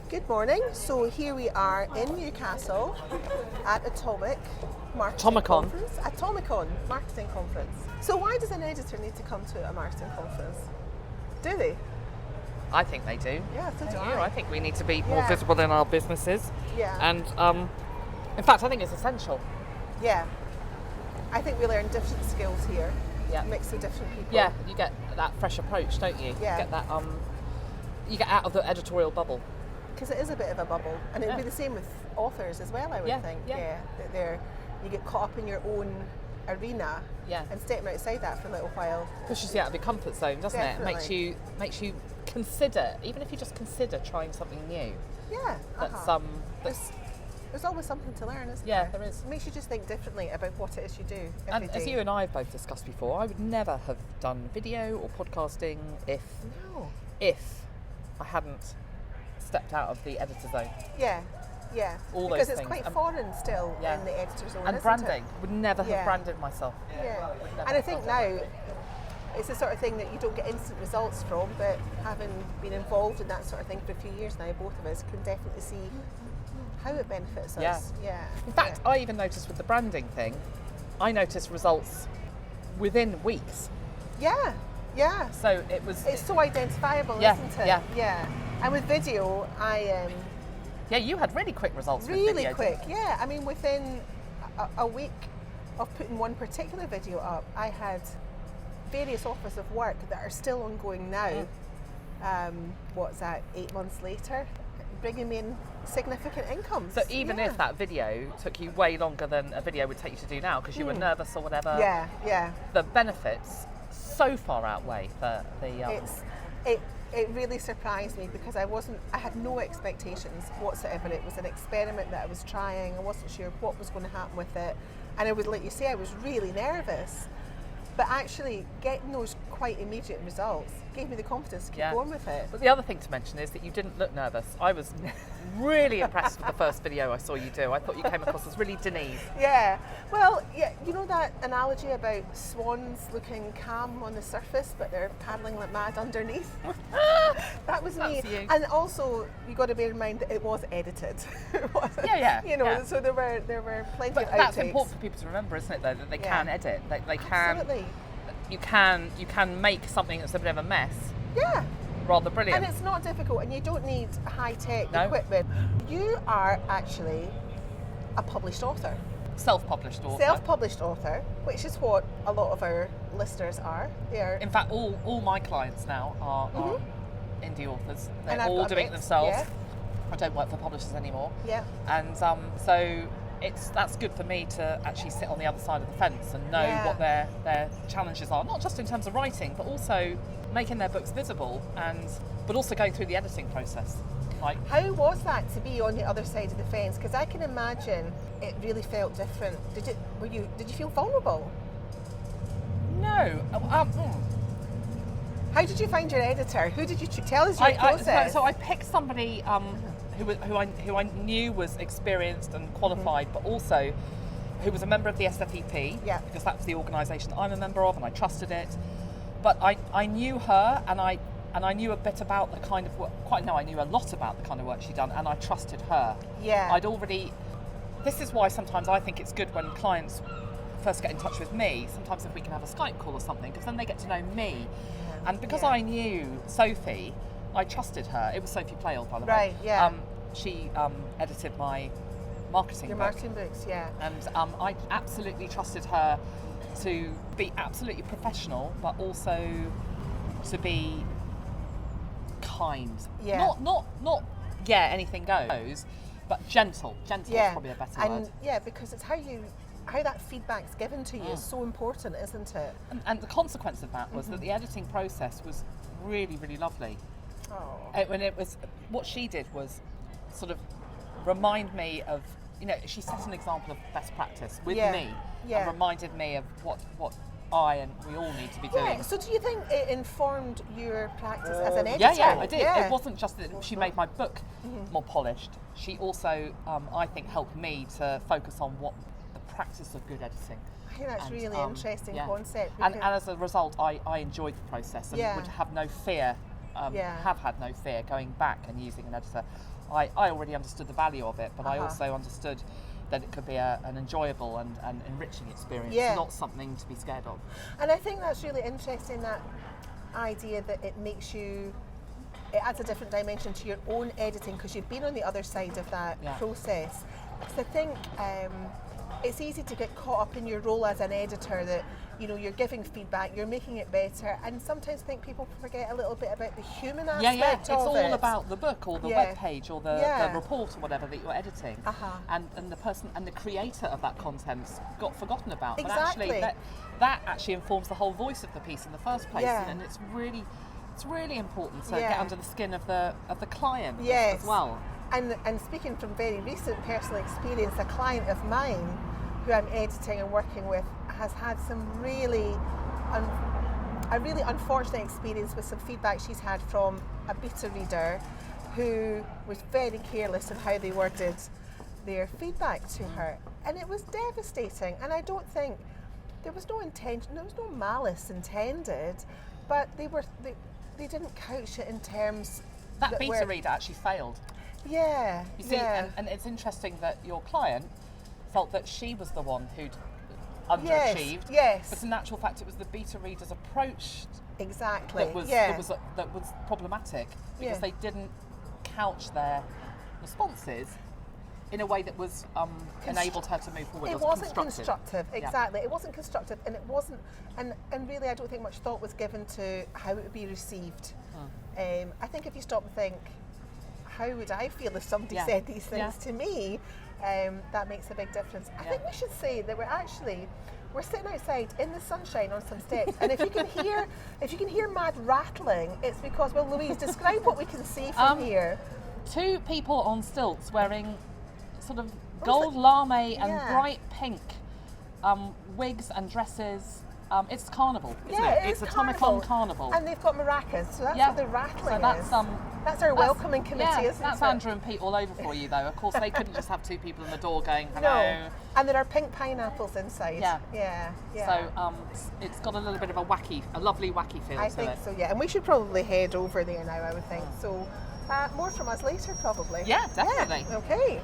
Good morning. So here we are in Newcastle at ATOMICON marketing conference. So why does an editor need to come to a marketing conference? Do they? I think they do. Yeah, so do I. I think we need to be more visible in our businesses. Yeah. And in fact, I think it's essential. Yeah. I think we learn different skills here. Yeah. Mix of different people. Yeah, you get that fresh approach, don't you? Yeah. You get that. You get out of the editorial bubble. Because it is a bit of a bubble, and it would be the same with authors as well. I would think. Yeah. That you get caught up in your own arena. Yeah. And stepping outside that for a little while Pushes you out of your comfort zone, doesn't Definitely. it? Makes you consider, even if you just consider trying something new. Yeah. That's There's always something to learn, isn't Yeah, there? there is. It makes you just think differently about what it is you do every and day. as you and I have both discussed before, I would never have done video or podcasting if I hadn't stepped out of the editor zone. Yeah. All because those it's things. quite foreign still Yeah. in the editor zone, And isn't branding. it? Would never Yeah. have branded myself. Yeah. And I think now it's the sort of thing that you don't get instant results from, but having been involved in that sort of thing for a few years now, both of us can definitely see how it benefits us. Yeah. In fact, I even noticed with the branding thing, I noticed results within weeks. Yeah. So it was. It's so identifiable, Yeah, isn't it? yeah. And with video, Yeah, you had really quick results with really video. quick. Yeah, I mean, within a week of putting one particular video up, I had various offers of work that are still ongoing now. What's that? 8 months later, bringing me in significant incomes. So even if that video took you way longer than a video would take you to do now because you were nervous or whatever, the benefits so far outweigh the. It really surprised me because I had no expectations whatsoever. It was an experiment that I was trying. I wasn't sure what was going to happen with it, and I would, like you say, I was really nervous. But actually getting those quite immediate results gave me the confidence to keep going with it. But the other thing to mention is that you didn't look nervous. I was really impressed with the first video I saw you do. I thought you came across as really Denise. Yeah. Well, yeah, you know that analogy about swans looking calm on the surface, but they're paddling like mad underneath? That was me. You. And also, you got to bear in mind that it was edited. Yeah. You know, so there were plenty But of outtakes. that's important for people to remember, isn't it? Though that they can edit. They can. Absolutely. You can make something that's a bit of a mess. Yeah. Rather brilliant. And it's not difficult, and you don't need high-tech equipment. You are actually a published author. Self-published author. Self-published author, which is what a lot of our listeners are. In fact, all my clients now are indie authors. They're all doing it themselves. Yeah. I don't work for publishers anymore. Yeah. And so that's good for me to actually sit on the other side of the fence and know what their challenges are, not just in terms of writing, but also making their books visible, but also going through the editing process. How was that to be on the other side of the fence? Because I can imagine it really felt different. Did you feel vulnerable? No. How did you find your editor? Who did you tell us your process? So I picked somebody who I knew was experienced and qualified, but also who was a member of the SFEP, because that's the organisation I'm a member of, and I trusted it. But I knew her, and I knew a bit about the kind of work. I knew a lot about the kind of work she'd done, and I trusted her. Yeah. This is why sometimes I think it's good when clients first get in touch with me. Sometimes if we can have a Skype call or something, because then they get to know me. And because I knew Sophie, I trusted her. It was Sophie Playle, by the way. Right, yeah. She edited my marketing marketing books, yeah. And I absolutely trusted her to be absolutely professional, but also to be kind. Yeah. Not anything goes, but gentle. Gentle is probably a better word. Yeah, because it's how that feedback's given to you is so important, isn't it? And the consequence of that was that the editing process was really, really lovely. Oh. When it was, what she did was sort of remind me of, she set an example of best practice with me, and reminded me of what I and we all need to be doing. Yeah. So do you think it informed your practice as an editor? Yeah, I did. It wasn't just that she made my book more polished. She also, I think, helped me to focus on what the practice of good editing. I think that's really interesting concept. And as a result, I enjoyed the process and would have no fear. Have had no fear going back and using an editor. I already understood the value of it, but I Uh-huh. also understood that it could be an enjoyable and enriching experience, Yeah. not something to be scared of. And I think that's really interesting, that idea that it adds a different dimension to your own editing, because you've been on the other side of that Yeah. process. So I think it's easy to get caught up in your role as an editor, that you're giving feedback, you're making it better, and sometimes I think people forget a little bit about the human aspect It's of all it. about the book or the Yeah. web page or the Yeah. report or whatever that you're editing, Uh-huh. and the person and the creator of that content's got forgotten about. But Exactly. actually, that actually informs the whole voice of the piece in the first place, Yeah. and it's really important to Yeah. get under the skin of the client Yes. as well. And speaking from very recent personal experience, a client of mine who I'm editing and working with has had some a really unfortunate experience with some feedback she's had from a beta reader who was very careless in how they worded their feedback to her, and it was devastating. And I don't think there was no intention, there was no malice intended, but they didn't couch it in terms That beta reader actually failed. Yeah. You see, yeah. and it's interesting that your client felt that she was the one who'd underachieved. Yes. But in actual fact, it was the beta reader's approach Exactly. that was yeah. that was problematic, because Yeah. they didn't couch their responses in a way that was enabled her to move forward. It was wasn't constructive. Exactly. It wasn't constructive, and it wasn't. And really, I don't think much thought was given to how it would be received. I think if you stop and think, how would I feel if somebody Yeah. said these things Yeah. to me? That makes a big difference. I think we should say that we're sitting outside in the sunshine on some steps, and if you can hear mad rattling, it's because, well, Louise, describe what we can see from here. Two people on stilts wearing sort of gold lame and Yeah. bright pink wigs and dresses. It's carnival, isn't Yeah, it? It's ATOMICON carnival. And they've got maracas, so that's Yeah. what the rattling So that's, is. That's our welcoming committee, isn't that's it? Andrew and Pete all over for you, though. Of course, they couldn't just have two people in the door going, hello. No. And there are pink pineapples inside. Yeah. Yeah. Yeah. So it's got a little bit of a lovely wacky feel I to think it. so, yeah. And we should probably head over there now, I would think. So more from us later, probably. Yeah, definitely. Yeah. Okay.